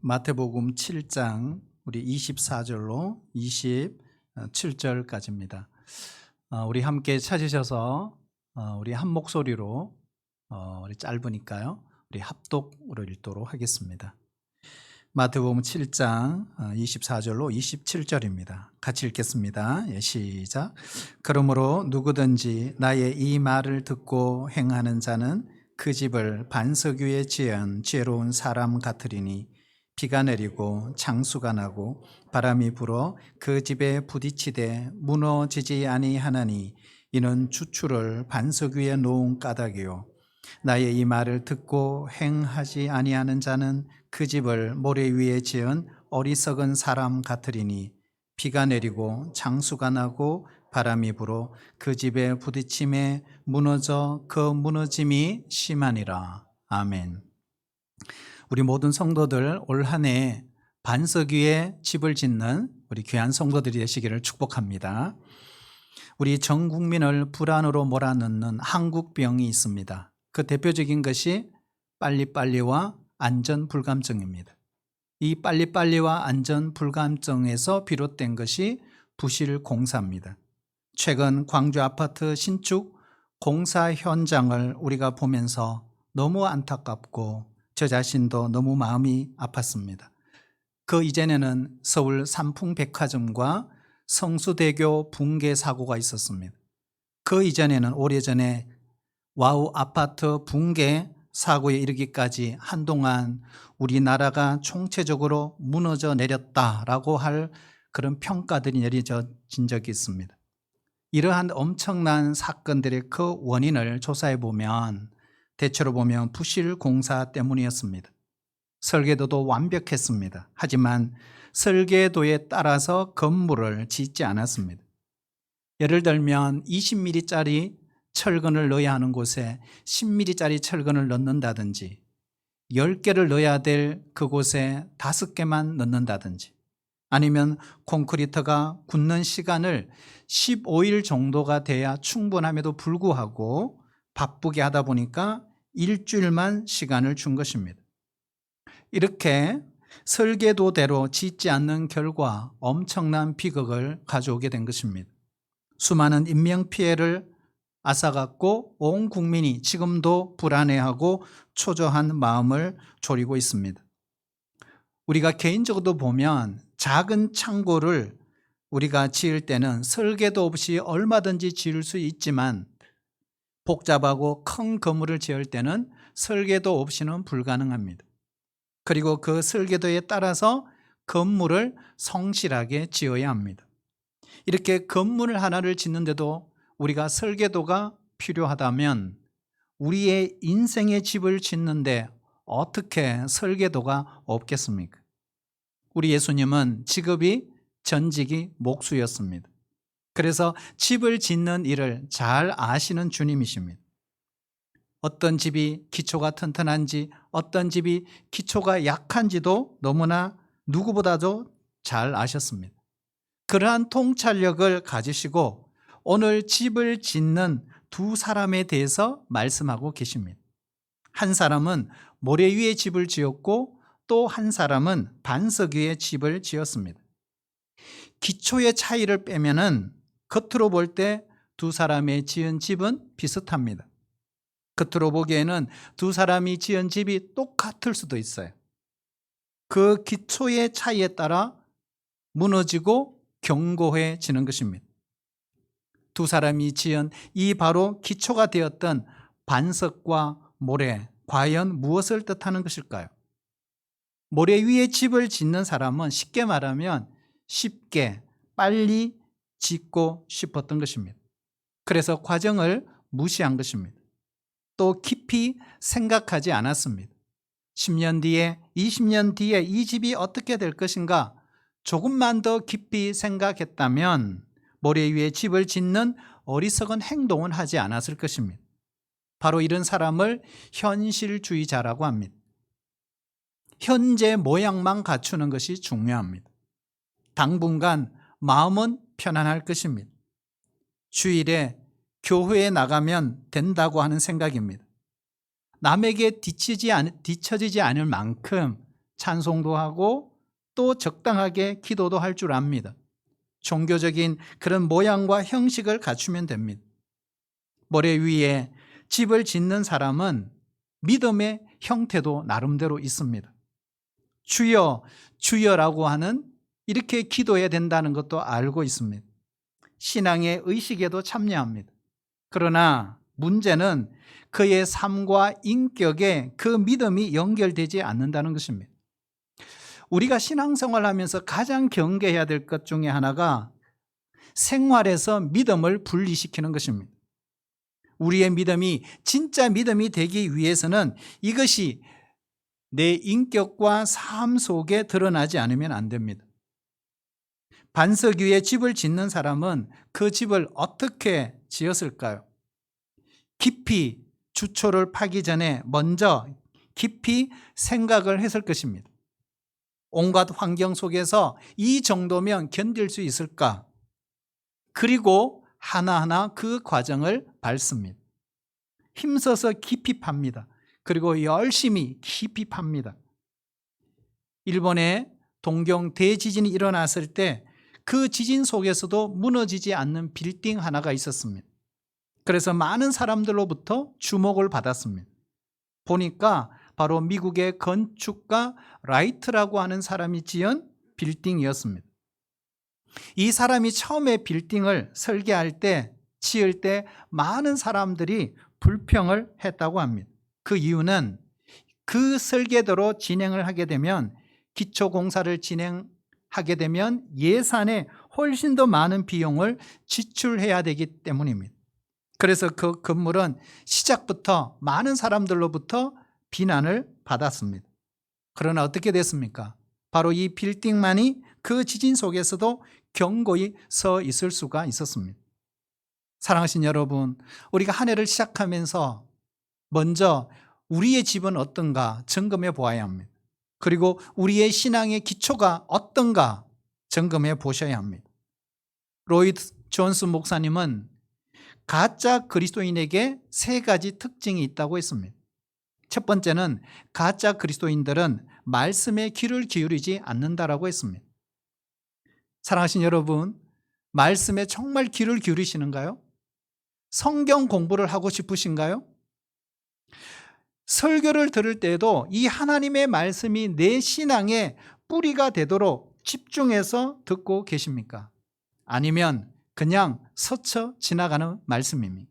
마태복음 7장 우리 24절로 27절까지입니다. 우리 함께 찾으셔서 우리 한 목소리로 우리 짧으니까요. 우리 합독으로 읽도록 하겠습니다. 마태복음 7장 24절로 27절입니다. 같이 읽겠습니다. 시작. 그러므로 누구든지 나의 이 말을 듣고 행하는 자는 그 집을 반석 위에 지은 지혜로운 사람 같으리니 비가 내리고 창수가 나고 바람이 불어 그 집에 부딪히되 무너지지 아니하나니 이는 주추를 반석 위에 놓은 까닭이요 나의 이 말을 듣고 행하지 아니하는 자는 그 집을 모래 위에 지은 어리석은 사람 같으리니 비가 내리고 창수가 나고 바람이 불어 그 집에 부딪힘에 무너져 그 무너짐이 심하니라. 아멘. 우리 모든 성도들 올 한 해 반석 위에 집을 짓는 우리 귀한 성도들이 되시기를 축복합니다. 우리 전 국민을 불안으로 몰아넣는 한국병이 있습니다. 그 대표적인 것이 빨리빨리와 안전불감증입니다. 이 빨리빨리와 안전불감증에서 비롯된 것이 부실공사입니다. 최근 광주 아파트 신축 공사 현장을 우리가 보면서 너무 안타깝고 저 자신도 너무 마음이 아팠습니다. 그 이전에는 서울 삼풍백화점과 성수대교 붕괴 사고가 있었습니다. 그 이전에는 오래전에 와우 아파트 붕괴 사고에 이르기까지 한동안 우리나라가 총체적으로 무너져 내렸다라고 할 그런 평가들이 내려진 적이 있습니다. 이러한 엄청난 사건들의 그 원인을 조사해 보면 대체로 보면 부실 공사 때문이었습니다. 설계도도 완벽했습니다. 하지만 설계도에 따라서 건물을 짓지 않았습니다. 예를 들면 20mm짜리 철근을 넣어야 하는 곳에 10mm짜리 철근을 넣는다든지 10개를 넣어야 될 그곳에 5개만 넣는다든지 아니면 콘크리트가 굳는 시간을 15일 정도가 돼야 충분함에도 불구하고 바쁘게 하다 보니까 일주일만 시간을 준 것입니다. 이렇게 설계도대로 짓지 않는 결과 엄청난 비극을 가져오게 된 것입니다. 수많은 인명피해를 앗아갔고 온 국민이 지금도 불안해하고 초조한 마음을 졸이고 있습니다. 우리가 개인적으로 보면 작은 창고를 우리가 지을 때는 설계도 없이 얼마든지 지을 수 있지만 복잡하고 큰 건물을 지을 때는 설계도 없이는 불가능합니다. 그리고 그 설계도에 따라서 건물을 성실하게 지어야 합니다. 이렇게 건물 하나를 짓는데도 우리가 설계도가 필요하다면 우리의 인생의 집을 짓는데 어떻게 설계도가 없겠습니까? 우리 예수님은 직업이 전직이 목수였습니다. 그래서 집을 짓는 일을 잘 아시는 주님이십니다. 어떤 집이 기초가 튼튼한지 어떤 집이 기초가 약한지도 너무나 누구보다도 잘 아셨습니다. 그러한 통찰력을 가지시고 오늘 집을 짓는 두 사람에 대해서 말씀하고 계십니다. 한 사람은 모래 위에 집을 지었고 또 한 사람은 반석 위에 집을 지었습니다. 기초의 차이를 빼면은 겉으로 볼 때 두 사람의 지은 집은 비슷합니다. 겉으로 보기에는 두 사람이 지은 집이 똑같을 수도 있어요. 그 기초의 차이에 따라 무너지고 견고해지는 것입니다. 두 사람이 지은 이 바로 기초가 되었던 반석과 모래, 과연 무엇을 뜻하는 것일까요? 모래 위에 집을 짓는 사람은 쉽게 말하면 쉽게 빨리 짓고 싶었던 것입니다. 그래서 과정을 무시한 것입니다. 또 깊이 생각하지 않았습니다. 10년 뒤에, 20년 뒤에 이 집이 어떻게 될 것인가 조금만 더 깊이 생각했다면 모래 위에 집을 짓는 어리석은 행동은 하지 않았을 것입니다. 바로 이런 사람을 현실주의자라고 합니다. 현재 모양만 갖추는 것이 중요합니다. 당분간 마음은 편안할 것입니다. 주일에 교회에 나가면 된다고 하는 생각입니다. 남에게 뒤처지지 않을 만큼 찬송도 하고 또 적당하게 기도도 할 줄 압니다. 종교적인 그런 모양과 형식을 갖추면 됩니다. 모래 위에 집을 짓는 사람은 믿음의 형태도 나름대로 있습니다. 주여 주여라고 하는 이렇게 기도해야 된다는 것도 알고 있습니다. 신앙의 의식에도 참여합니다. 그러나 문제는 그의 삶과 인격에 그 믿음이 연결되지 않는다는 것입니다. 우리가 신앙생활하면서 가장 경계해야 될 것 중에 하나가 생활에서 믿음을 분리시키는 것입니다. 우리의 믿음이 진짜 믿음이 되기 위해서는 이것이 내 인격과 삶 속에 드러나지 않으면 안 됩니다. 반석 위에 집을 짓는 사람은 그 집을 어떻게 지었을까요? 깊이 주초를 파기 전에 먼저 깊이 생각을 했을 것입니다. 온갖 환경 속에서 이 정도면 견딜 수 있을까? 그리고 하나하나 그 과정을 밟습니다. 힘써서 깊이 팝니다. 그리고 열심히 깊이 팝니다. 일본의 동경 대지진이 일어났을 때 그 지진 속에서도 무너지지 않는 빌딩 하나가 있었습니다. 그래서 많은 사람들로부터 주목을 받았습니다. 보니까 바로 미국의 건축가 라이트라고 하는 사람이 지은 빌딩이었습니다. 이 사람이 처음에 빌딩을 설계할 때, 지을 때 많은 사람들이 불평을 했다고 합니다. 그 이유는 그 설계대로 진행을 하게 되면, 기초공사를 진행하게 되면 예산에 훨씬 더 많은 비용을 지출해야 되기 때문입니다. 그래서 그 건물은 시작부터 많은 사람들로부터 비난을 받았습니다. 그러나 어떻게 됐습니까? 바로 이 빌딩만이 그 지진 속에서도 견고히 서 있을 수가 있었습니다. 사랑하신 여러분, 우리가 한 해를 시작하면서 먼저 우리의 집은 어떤가 점검해 보아야 합니다. 그리고 우리의 신앙의 기초가 어떤가 점검해 보셔야 합니다. 로이드 존스 목사님은 가짜 그리스도인에게 세 가지 특징이 있다고 했습니다. 첫 번째는 가짜 그리스도인들은 말씀에 귀를 기울이지 않는다라고 했습니다. 사랑하신 여러분, 말씀에 정말 귀를 기울이시는가요? 성경 공부를 하고 싶으신가요? 설교를 들을 때에도 이 하나님의 말씀이 내 신앙의 뿌리가 되도록 집중해서 듣고 계십니까? 아니면 그냥 스쳐 지나가는 말씀입니까?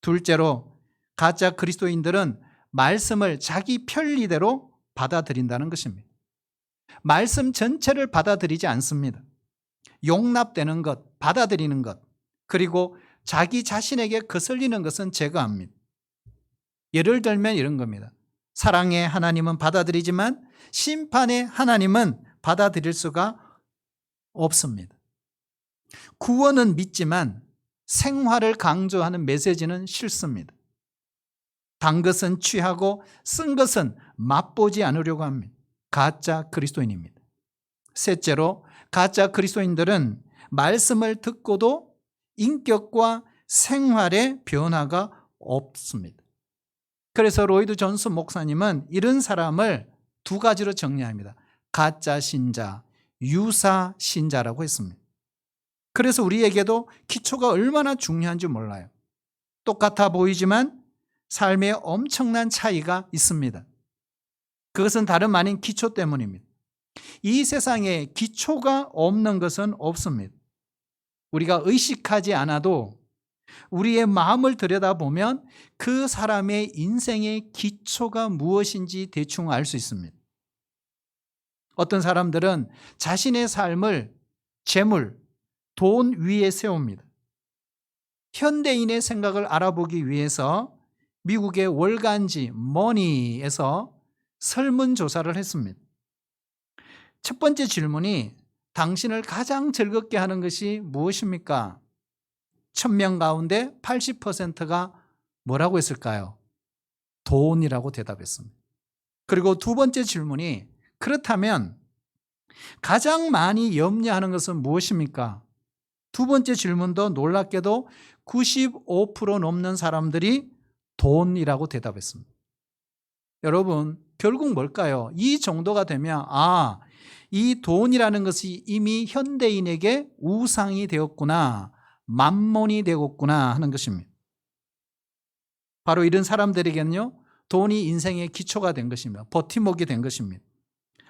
둘째로, 가짜 그리스도인들은 말씀을 자기 편리대로 받아들인다는 것입니다. 말씀 전체를 받아들이지 않습니다. 용납되는 것, 받아들이는 것, 그리고 자기 자신에게 거슬리는 것은 제거합니다. 예를 들면 이런 겁니다. 사랑의 하나님은 받아들이지만 심판의 하나님은 받아들일 수가 없습니다. 구원은 믿지만 생활을 강조하는 메시지는 싫습니다. 단 것은 취하고 쓴 것은 맛보지 않으려고 합니다. 가짜 그리스도인입니다. 셋째로, 가짜 그리스도인들은 말씀을 듣고도 인격과 생활의 변화가 없습니다. 그래서 로이드 존스 목사님은 이런 사람을 두 가지로 정리합니다. 가짜 신자, 유사 신자라고 했습니다. 그래서 우리에게도 기초가 얼마나 중요한지 몰라요. 똑같아 보이지만 삶에 엄청난 차이가 있습니다. 그것은 다름 아닌 기초 때문입니다. 이 세상에 기초가 없는 것은 없습니다. 우리가 의식하지 않아도 우리의 마음을 들여다보면 그 사람의 인생의 기초가 무엇인지 대충 알 수 있습니다. 어떤 사람들은 자신의 삶을 재물, 돈 위에 세웁니다. 현대인의 생각을 알아보기 위해서 미국의 월간지 머니에서 설문조사를 했습니다. 첫 번째 질문이 당신을 가장 즐겁게 하는 것이 무엇입니까? 1000명 가운데 80%가 뭐라고 했을까요? 돈이라고 대답했습니다. 그리고 두 번째 질문이 그렇다면 가장 많이 염려하는 것은 무엇입니까? 두 번째 질문도 놀랍게도 95% 넘는 사람들이 돈이라고 대답했습니다. 여러분, 결국 뭘까요? 이 정도가 되면 이 돈이라는 것이 이미 현대인에게 우상이 되었구나, 만몬이 되었구나 하는 것입니다. 바로 이런 사람들에게는요, 돈이 인생의 기초가 된 것입니다. 버팀목이 된 것입니다.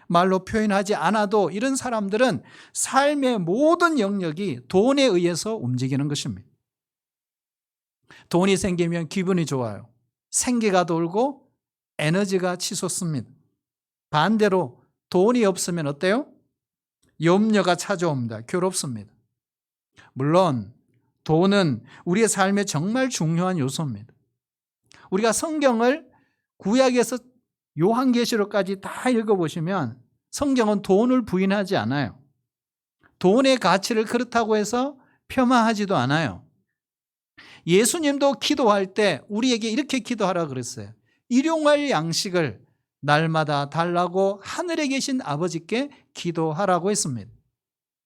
말로 표현하지 않아도 이런 사람들은 삶의 모든 영역이 돈에 의해서 움직이는 것입니다. 돈이 생기면 기분이 좋아요. 생기가 돌고 에너지가 치솟습니다. 반대로 돈이 없으면 어때요? 염려가 찾아옵니다. 괴롭습니다. 물론 돈은 우리의 삶에 정말 중요한 요소입니다. 우리가 성경을 구약에서 요한계시록까지 다 읽어보시면 성경은 돈을 부인하지 않아요. 돈의 가치를 그렇다고 해서 폄하하지도 않아요. 예수님도 기도할 때 우리에게 이렇게 기도하라 그랬어요. 일용할 양식을 날마다 달라고 하늘에 계신 아버지께 기도하라고 했습니다.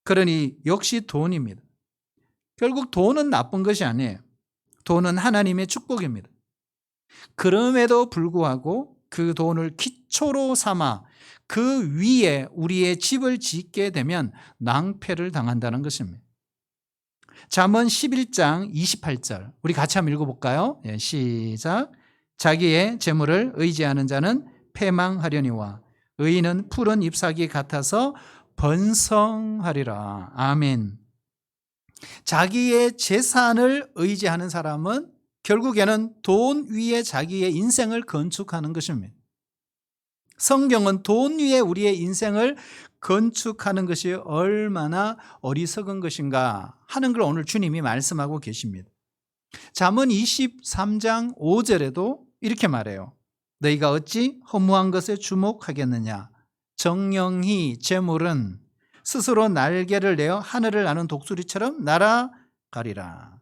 그러니 역시 돈입니다. 결국 돈은 나쁜 것이 아니에요. 돈은 하나님의 축복입니다. 그럼에도 불구하고 그 돈을 기초로 삼아 그 위에 우리의 집을 짓게 되면 낭패를 당한다는 것입니다. 잠언 11장 28절 우리 같이 한번 읽어볼까요? 시작. 자기의 재물을 의지하는 자는 패망하려니와 의인은 푸른 잎사귀 같아서 번성하리라. 아멘. 자기의 재산을 의지하는 사람은 결국에는 돈 위에 자기의 인생을 건축하는 것입니다. 성경은 돈 위에 우리의 인생을 건축하는 것이 얼마나 어리석은 것인가 하는 걸 오늘 주님이 말씀하고 계십니다. 잠언 23장 5절에도 이렇게 말해요. 너희가 어찌 허무한 것에 주목하겠느냐. 정령히 재물은 스스로 날개를 내어 하늘을 나는 독수리처럼 날아가리라.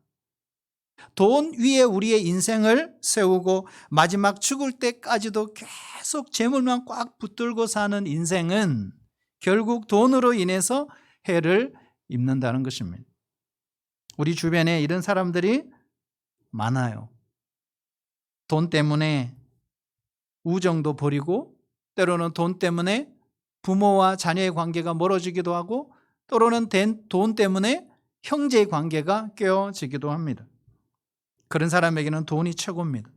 돈 위에 우리의 인생을 세우고 마지막 죽을 때까지도 계속 재물만 꽉 붙들고 사는 인생은 결국 돈으로 인해서 해를 입는다는 것입니다. 우리 주변에 이런 사람들이 많아요. 돈 때문에 우정도 버리고 때로는 돈 때문에 부모와 자녀의 관계가 멀어지기도 하고 때로는 돈 때문에 형제의 관계가 깨어지기도 합니다. 그런 사람에게는 돈이 최고입니다.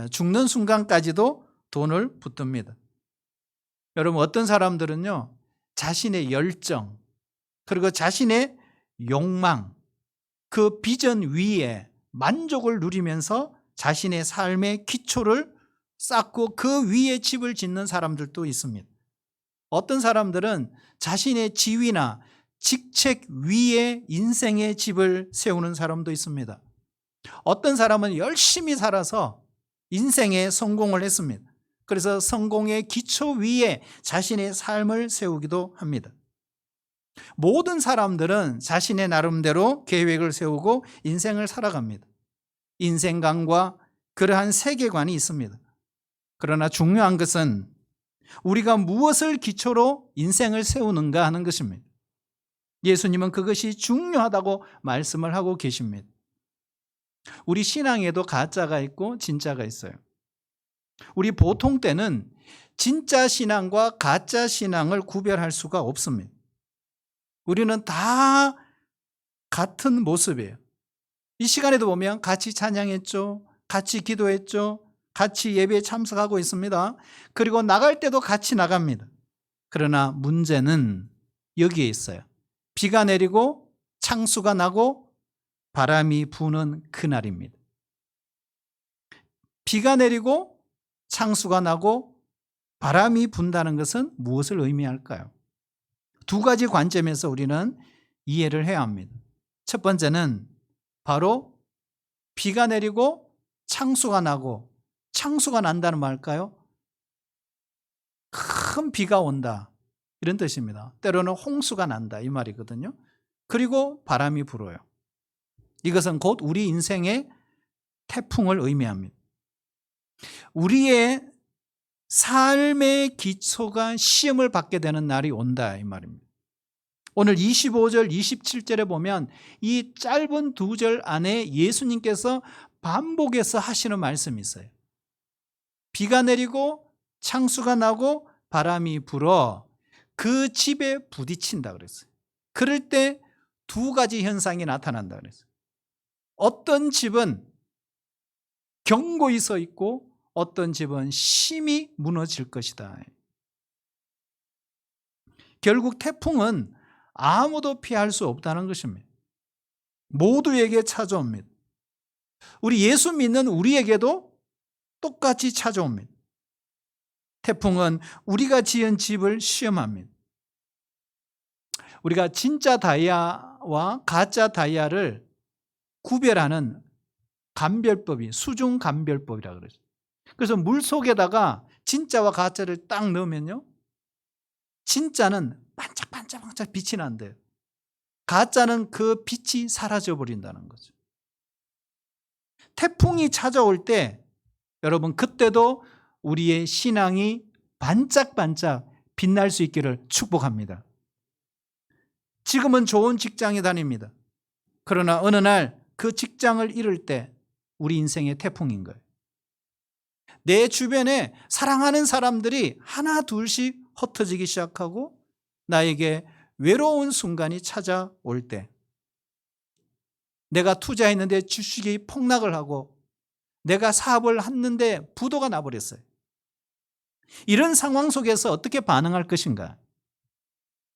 죽는 순간까지도 돈을 붙듭니다. 여러분 어떤 사람들은요 자신의 열정 그리고 자신의 욕망 그 비전 위에 만족을 누리면서 자신의 삶의 기초를 쌓고 그 위에 집을 짓는 사람들도 있습니다. 어떤 사람들은 자신의 지위나 직책 위에 인생의 집을 세우는 사람도 있습니다. 어떤 사람은 열심히 살아서 인생에 성공을 했습니다. 그래서 성공의 기초 위에 자신의 삶을 세우기도 합니다. 모든 사람들은 자신의 나름대로 계획을 세우고 인생을 살아갑니다. 인생관과 그러한 세계관이 있습니다. 그러나 중요한 것은 우리가 무엇을 기초로 인생을 세우는가 하는 것입니다. 예수님은 그것이 중요하다고 말씀을 하고 계십니다. 우리 신앙에도 가짜가 있고 진짜가 있어요. 우리 보통 때는 진짜 신앙과 가짜 신앙을 구별할 수가 없습니다. 우리는 다 같은 모습이에요. 이 시간에도 보면 같이 찬양했죠. 같이 기도했죠. 같이 예배에 참석하고 있습니다. 그리고 나갈 때도 같이 나갑니다. 그러나 문제는 여기에 있어요. 비가 내리고 창수가 나고 바람이 부는 그날입니다. 비가 내리고 창수가 나고 바람이 분다는 것은 무엇을 의미할까요? 두 가지 관점에서 우리는 이해를 해야 합니다. 첫 번째는 바로 비가 내리고 창수가 나고 창수가 난다는 말일까요? 큰 비가 온다 이런 뜻입니다. 때로는 홍수가 난다 이 말이거든요. 그리고 바람이 불어요. 이것은 곧 우리 인생의 태풍을 의미합니다. 우리의 삶의 기초가 시험을 받게 되는 날이 온다 이 말입니다. 오늘 25절 27절에 보면 이 짧은 두 절 안에 예수님께서 반복해서 하시는 말씀이 있어요. 비가 내리고 창수가 나고 바람이 불어 그 집에 부딪힌다 그랬어요. 그럴 때 두 가지 현상이 나타난다 그랬어요. 어떤 집은 견고히 서 있고 어떤 집은 심히 무너질 것이다. 결국 태풍은 아무도 피할 수 없다는 것입니다. 모두에게 찾아옵니다. 우리 예수 믿는 우리에게도 똑같이 찾아옵니다. 태풍은 우리가 지은 집을 시험합니다. 우리가 진짜 다이아와 가짜 다이아를 구별하는 감별법이 수중 감별법이라고 그러죠. 그래서 물 속에다가 진짜와 가짜를 딱 넣으면요, 진짜는 반짝반짝 빛이 난대요. 가짜는 그 빛이 사라져 버린다는 거죠. 태풍이 찾아올 때 여러분, 그때도 우리의 신앙이 반짝반짝 빛날 수 있기를 축복합니다. 지금은 좋은 직장에 다닙니다. 그러나 어느 날 그 직장을 잃을 때 우리 인생의 태풍인 거예요. 내 주변에 사랑하는 사람들이 하나 둘씩 흩어지기 시작하고 나에게 외로운 순간이 찾아올 때, 내가 투자했는데 주식이 폭락을 하고 내가 사업을 했는데 부도가 나버렸어요. 이런 상황 속에서 어떻게 반응할 것인가?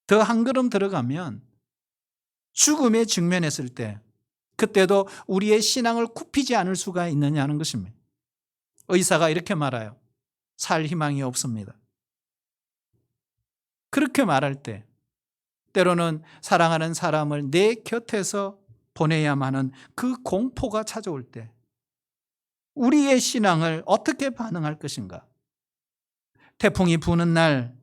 더 한 걸음 들어가면 죽음에 직면했을 때 그때도 우리의 신앙을 굽히지 않을 수가 있느냐는 것입니다. 의사가 이렇게 말해요. 살 희망이 없습니다. 그렇게 말할 때 때로는 사랑하는 사람을 내 곁에서 보내야만 하는 그 공포가 찾아올 때 우리의 신앙을 어떻게 반응할 것인가? 태풍이 부는 날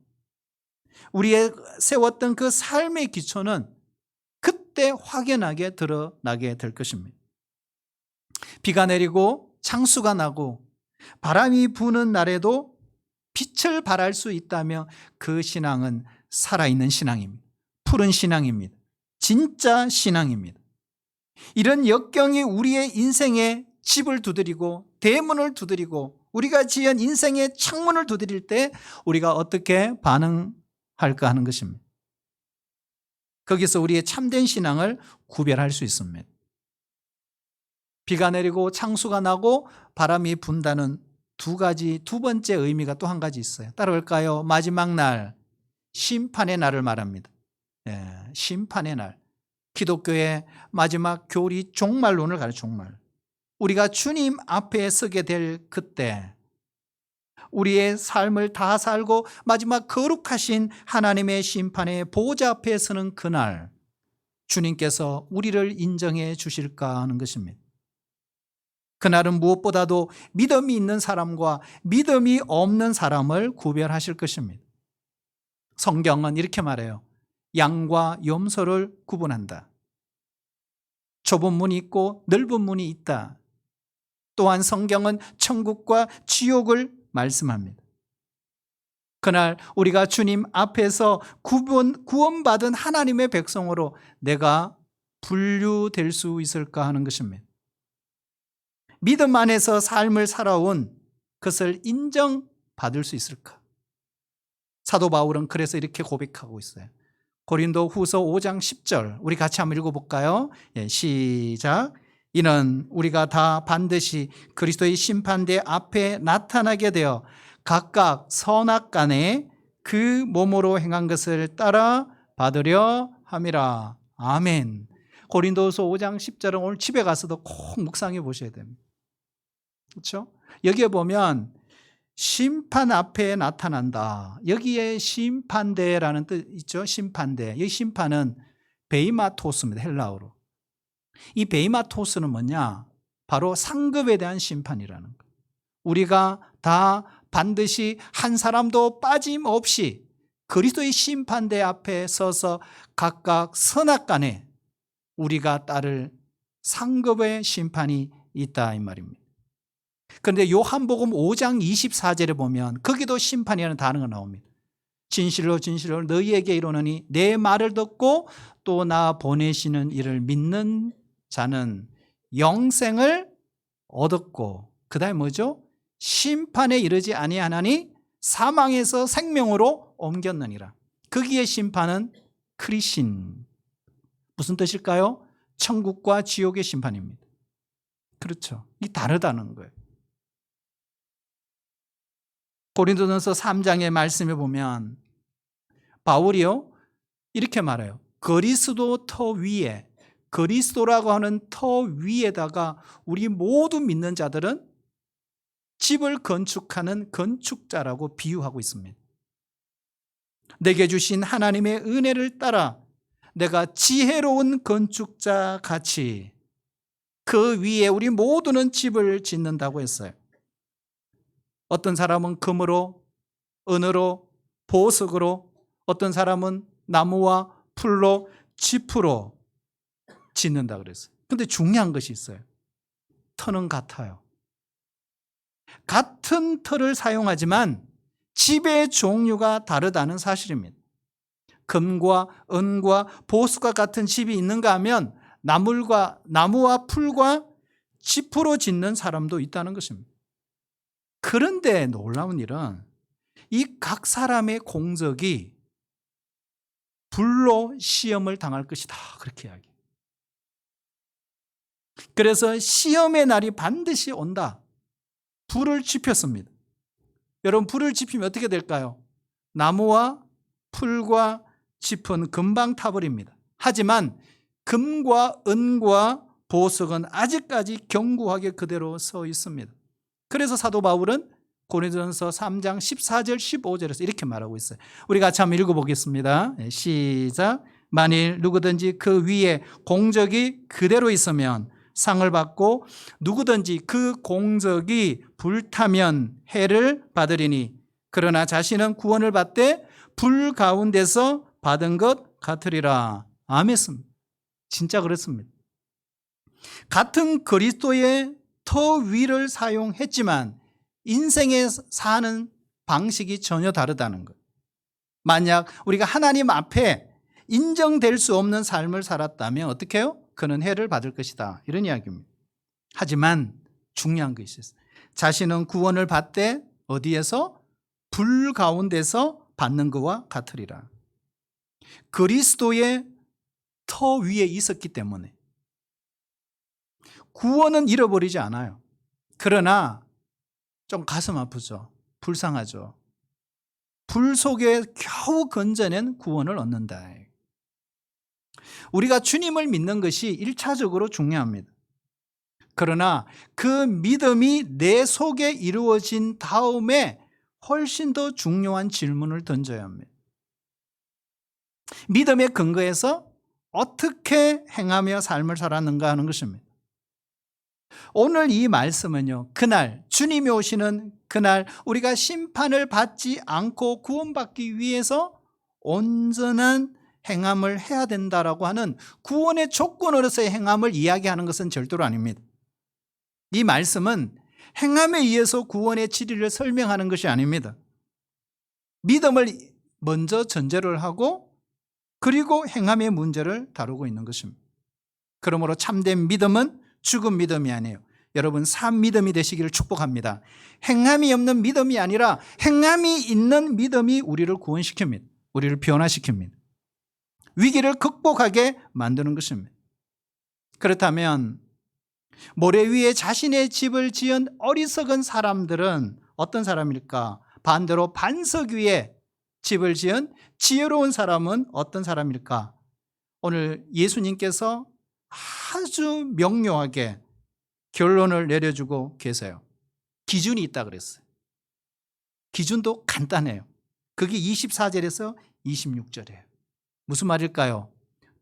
우리의 세웠던 그 삶의 기초는 그때 확연하게 드러나게 될 것입니다. 비가 내리고 창수가 나고 바람이 부는 날에도 빛을 발할 수 있다며 그 신앙은 살아있는 신앙입니다. 푸른 신앙입니다. 진짜 신앙입니다. 이런 역경이 우리의 인생에 집을 두드리고 대문을 두드리고 우리가 지은 인생의 창문을 두드릴 때 우리가 어떻게 반응할까 하는 것입니다. 거기서 우리의 참된 신앙을 구별할 수 있습니다. 비가 내리고 창수가 나고 바람이 분다는 두 번째 의미가 또 한 가지 있어요. 따라올까요? 마지막 날, 심판의 날을 말합니다. 심판의 날. 기독교의 마지막 교리 종말론을 가르쳐 종말. 우리가 주님 앞에 서게 될 그때 우리의 삶을 다 살고 마지막 거룩하신 하나님의 심판의 보좌 앞에 서는 그날 주님께서 우리를 인정해 주실까 하는 것입니다. 그날은 무엇보다도 믿음이 있는 사람과 믿음이 없는 사람을 구별하실 것입니다. 성경은 이렇게 말해요. 양과 염소를 구분한다. 좁은 문이 있고 넓은 문이 있다. 또한 성경은 천국과 지옥을 말씀합니다. 그날 우리가 주님 앞에서 구원받은 하나님의 백성으로 내가 분류될 수 있을까 하는 것입니다. 믿음 안에서 삶을 살아온 그것을 인정받을 수 있을까? 사도 바울은 그래서 이렇게 고백하고 있어요. 고린도 후서 5장 10절 우리 같이 한번 읽어볼까요? 시작. 이는 우리가 다 반드시 그리스도의 심판대 앞에 나타나게 되어 각각 선악간에 그 몸으로 행한 것을 따라 받으려 함이라. 아멘. 고린도후서 5장 10절은 오늘 집에 가서도 꼭 묵상해 보셔야 됩니다. 그렇죠? 여기에 보면 심판 앞에 나타난다. 여기에 심판대라는 뜻 있죠? 심판대. 이 심판은 베이마토스입니다. 헬라어로. 이 베이마토스는 뭐냐? 바로 상급에 대한 심판이라는 거예요. 우리가 다 반드시 한 사람도 빠짐없이 그리스도의 심판대 앞에 서서 각각 선악간에 우리가 따를 상급의 심판이 있다 이 말입니다. 그런데 요한복음 5장 24절에 보면 거기도 심판이라는 단어가 나옵니다. 진실로 진실로 너희에게 이르노니 내 말을 듣고 또 나 보내시는 이를 믿는 자는 영생을 얻었고 그다음에 뭐죠? 심판에 이르지 아니하나니 사망에서 생명으로 옮겼느니라. 거기에 심판은 크리신. 무슨 뜻일까요? 천국과 지옥의 심판입니다. 그렇죠. 이 다르다는 거예요. 고린도전서 3장의 말씀에 보면 바울이요 이렇게 말해요. 그리스도 터 위에, 그리스도라고 하는 터 위에다가 우리 모두 믿는 자들은 집을 건축하는 건축자라고 비유하고 있습니다. 내게 주신 하나님의 은혜를 따라 내가 지혜로운 건축자 같이 그 위에 우리 모두는 집을 짓는다고 했어요. 어떤 사람은 금으로, 은으로, 보석으로, 어떤 사람은 나무와 풀로, 짚으로 짓는다 그랬어요. 근데 중요한 것이 있어요. 터는 같아요. 같은 터를 사용하지만 집의 종류가 다르다는 사실입니다. 금과 은과 보석과 같은 집이 있는가 하면 나무와 풀과 짚으로 짓는 사람도 있다는 것입니다. 그런데 놀라운 일은 이 각 사람의 공적이 불로 시험을 당할 것이다. 그렇게 이야기해요. 그래서 시험의 날이 반드시 온다. 불을 지폈습니다. 여러분, 불을 지피면 어떻게 될까요? 나무와 풀과 짚은 금방 타버립니다. 하지만 금과 은과 보석은 아직까지 견고하게 그대로 서 있습니다. 그래서 사도 바울은 고린도전서 3장 14절 15절에서 이렇게 말하고 있어요. 우리 같이 한번 읽어보겠습니다. 시작. 만일 누구든지 그 위에 공적이 그대로 있으면 상을 받고 누구든지 그 공적이 불타면 해를 받으리니 그러나 자신은 구원을 받되 불 가운데서 받은 것 같으리라. 아멘. 진짜 그렇습니다. 같은 그리스도의 터 위를 사용했지만 인생에 사는 방식이 전혀 다르다는 것. 만약 우리가 하나님 앞에 인정될 수 없는 삶을 살았다면 어떻게 해요? 그는 해를 받을 것이다. 이런 이야기입니다. 하지만 중요한 것이 있어요. 자신은 구원을 받되 어디에서? 불 가운데서 받는 것과 같으리라. 그리스도의 터 위에 있었기 때문에 구원은 잃어버리지 않아요. 그러나 좀 가슴 아프죠. 불쌍하죠. 불 속에 겨우 건져낸 구원을 얻는다. 우리가 주님을 믿는 것이 1차적으로 중요합니다. 그러나 그 믿음이 내 속에 이루어진 다음에 훨씬 더 중요한 질문을 던져야 합니다. 믿음의 근거에서 어떻게 행하며 삶을 살았는가 하는 것입니다. 오늘 이 말씀은요, 그날 주님이 오시는 그날 우리가 심판을 받지 않고 구원받기 위해서 온전한 행함을 해야 된다라고 하는 구원의 조건으로서의 행함을 이야기하는 것은 절대로 아닙니다. 이 말씀은 행함에 의해서 구원의 진리를 설명하는 것이 아닙니다. 믿음을 먼저 전제를 하고 그리고 행함의 문제를 다루고 있는 것입니다. 그러므로 참된 믿음은 죽은 믿음이 아니에요. 여러분, 산 믿음이 되시기를 축복합니다. 행함이 없는 믿음이 아니라 행함이 있는 믿음이 우리를 구원시킵니다. 우리를 변화시킵니다. 위기를 극복하게 만드는 것입니다. 그렇다면 모래 위에 자신의 집을 지은 어리석은 사람들은 어떤 사람일까? 반대로 반석 위에 집을 지은 지혜로운 사람은 어떤 사람일까? 오늘 예수님께서 아주 명료하게 결론을 내려주고 계세요. 기준이 있다 그랬어요. 기준도 간단해요. 그게 24절에서 26절이에요. 무슨 말일까요?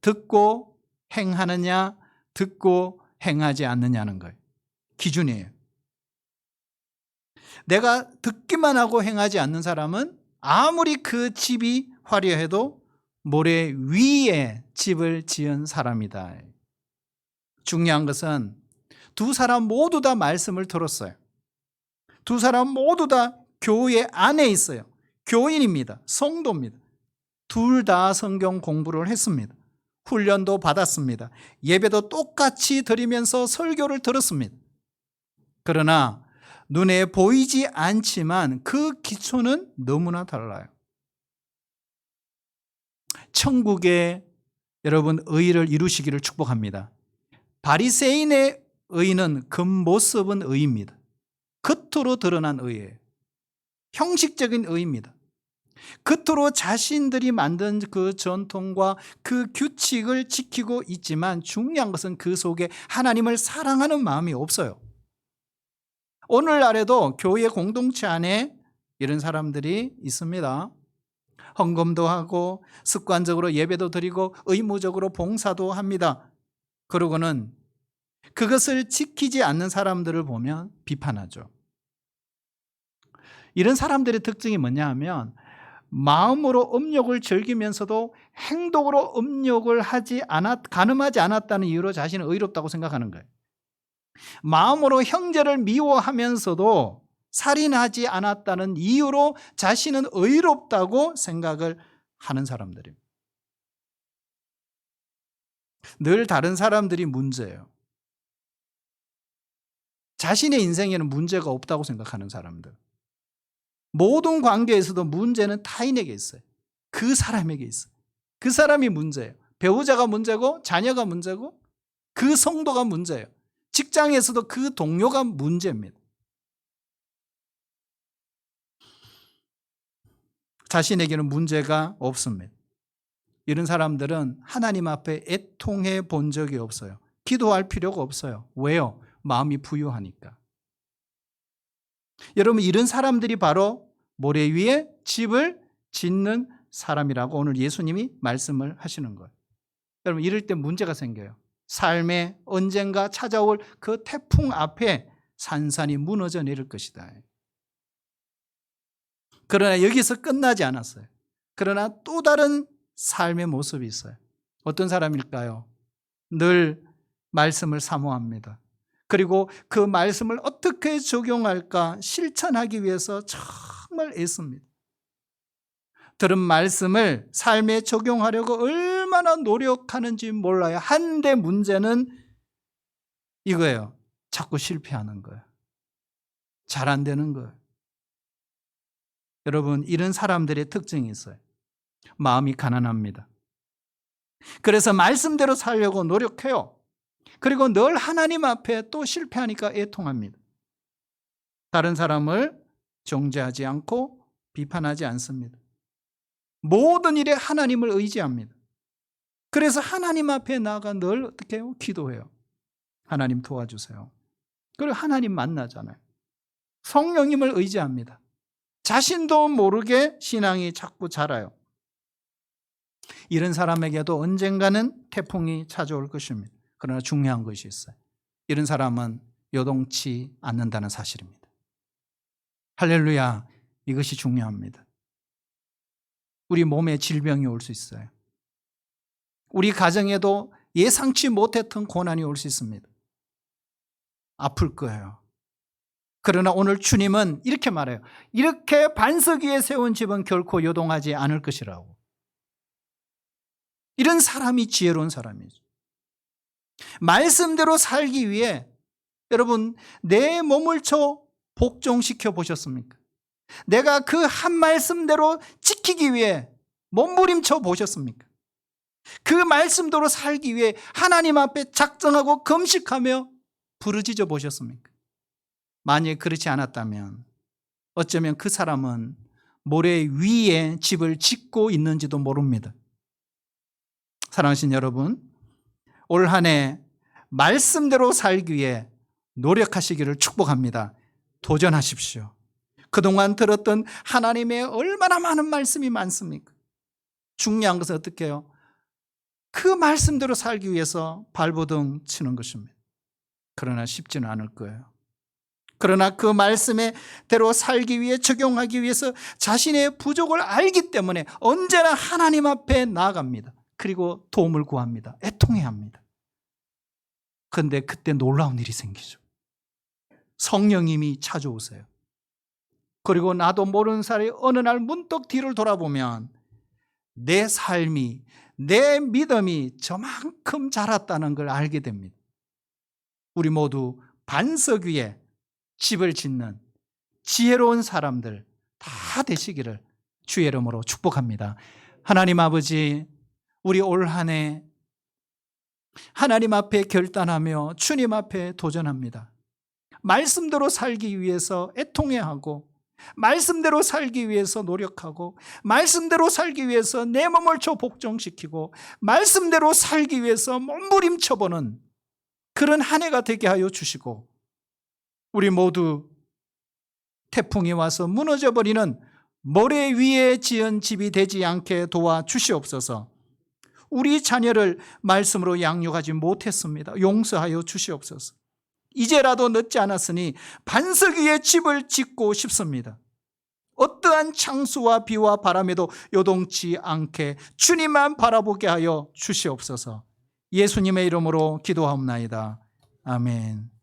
듣고 행하느냐, 듣고 행하지 않느냐는 거예요. 기준이에요. 내가 듣기만 하고 행하지 않는 사람은 아무리 그 집이 화려해도 모래 위에 집을 지은 사람이다. 중요한 것은 두 사람 모두 다 말씀을 들었어요. 두 사람 모두 다 교회 안에 있어요. 교인입니다. 성도입니다. 둘 다 성경 공부를 했습니다. 훈련도 받았습니다. 예배도 똑같이 드리면서 설교를 들었습니다. 그러나 눈에 보이지 않지만 그 기초는 너무나 달라요. 천국에 여러분 의를 이루시기를 축복합니다. 바리새인의 의는 겉모습은 의입니다. 겉으로 드러난 의예요. 형식적인 의입니다. 겉으로 자신들이 만든 그 전통과 그 규칙을 지키고 있지만 중요한 것은 그 속에 하나님을 사랑하는 마음이 없어요. 오늘날에도 교회 공동체 안에 이런 사람들이 있습니다. 헌금도 하고 습관적으로 예배도 드리고 의무적으로 봉사도 합니다. 그러고는 그것을 지키지 않는 사람들을 보면 비판하죠. 이런 사람들의 특징이 뭐냐 하면 마음으로 음욕을 즐기면서도 행동으로 음욕을 가늠하지 않았다는 이유로 자신은 의롭다고 생각하는 거예요. 마음으로 형제를 미워하면서도 살인하지 않았다는 이유로 자신은 의롭다고 생각을 하는 사람들입니다. 늘 다른 사람들이 문제예요. 자신의 인생에는 문제가 없다고 생각하는 사람들. 모든 관계에서도 문제는 타인에게 있어요. 그 사람에게 있어요. 그 사람이 문제예요. 배우자가 문제고 자녀가 문제고 그 성도가 문제예요. 직장에서도 그 동료가 문제입니다. 자신에게는 문제가 없습니다. 이런 사람들은 하나님 앞에 애통해 본 적이 없어요. 기도할 필요가 없어요. 왜요? 마음이 부유하니까. 여러분, 이런 사람들이 바로 모래 위에 집을 짓는 사람이라고 오늘 예수님이 말씀을 하시는 거예요. 여러분, 이럴 때 문제가 생겨요. 삶에 언젠가 찾아올 그 태풍 앞에 산산이 무너져 내릴 것이다. 그러나 여기서 끝나지 않았어요. 그러나 또 다른 삶의 모습이 있어요. 어떤 사람일까요? 늘 말씀을 사모합니다. 그리고 그 말씀을 어떻게 적용할까 실천하기 위해서 정말 애씁니다. 들은 말씀을 삶에 적용하려고 얼마나 노력하는지 몰라요. 한데 문제는 이거예요. 자꾸 실패하는 거예요. 잘 안 되는 거예요. 여러분, 이런 사람들의 특징이 있어요. 마음이 가난합니다. 그래서 말씀대로 살려고 노력해요. 그리고 늘 하나님 앞에 또 실패하니까 애통합니다. 다른 사람을 정죄하지 않고 비판하지 않습니다. 모든 일에 하나님을 의지합니다. 그래서 하나님 앞에 나아가 늘 어떻게 해요? 기도해요. 하나님 도와주세요. 그리고 하나님 만나잖아요. 성령님을 의지합니다. 자신도 모르게 신앙이 자꾸 자라요. 이런 사람에게도 언젠가는 태풍이 찾아올 것입니다. 그러나 중요한 것이 있어요. 이런 사람은 요동치 않는다는 사실입니다. 할렐루야, 이것이 중요합니다. 우리 몸에 질병이 올 수 있어요. 우리 가정에도 예상치 못했던 고난이 올 수 있습니다. 아플 거예요. 그러나 오늘 주님은 이렇게 말해요. 이렇게 반석 위에 세운 집은 결코 요동하지 않을 것이라고. 이런 사람이 지혜로운 사람이죠. 말씀대로 살기 위해 여러분 내 몸을 복종시켜 보셨습니까? 내가 그 한 말씀대로 지키기 위해 몸부림쳐 보셨습니까? 그 말씀대로 살기 위해 하나님 앞에 작정하고 금식하며 부르짖어 보셨습니까? 만약 그렇지 않았다면 어쩌면 그 사람은 모래 위에 집을 짓고 있는지도 모릅니다. 사랑하신 여러분, 올 한 해 말씀대로 살기 위해 노력하시기를 축복합니다. 도전하십시오. 그동안 들었던 하나님의 얼마나 많은 말씀이 많습니까? 중요한 것은 어떻게 해요? 그 말씀대로 살기 위해서 발버둥 치는 것입니다. 그러나 쉽지는 않을 거예요. 그러나 그 말씀대로 살기 위해 적용하기 위해서 자신의 부족을 알기 때문에 언제나 하나님 앞에 나아갑니다. 그리고 도움을 구합니다. 애통해야 합니다. 그런데 그때 놀라운 일이 생기죠. 성령님이 찾아오세요. 그리고 나도 모르는 사이에 어느 날 문득 뒤를 돌아보면 내 삶이, 내 믿음이 저만큼 자랐다는 걸 알게 됩니다. 우리 모두 반석 위에 집을 짓는 지혜로운 사람들 다 되시기를 주의 이름으로 축복합니다. 하나님 아버지, 우리 올 한 해 하나님 앞에 결단하며 주님 앞에 도전합니다. 말씀대로 살기 위해서 애통해하고, 말씀대로 살기 위해서 노력하고, 말씀대로 살기 위해서 내 몸을 복종시키고, 말씀대로 살기 위해서 몸부림쳐보는 그런 한 해가 되게 하여 주시고, 우리 모두 태풍이 와서 무너져버리는 모래 위에 지은 집이 되지 않게 도와주시옵소서. 우리 자녀를 말씀으로 양육하지 못했습니다. 용서하여 주시옵소서. 이제라도 늦지 않았으니 반석 위에 집을 짓고 싶습니다. 어떠한 창수와 비와 바람에도 요동치 않게 주님만 바라보게 하여 주시옵소서. 예수님의 이름으로 기도하옵나이다. 아멘.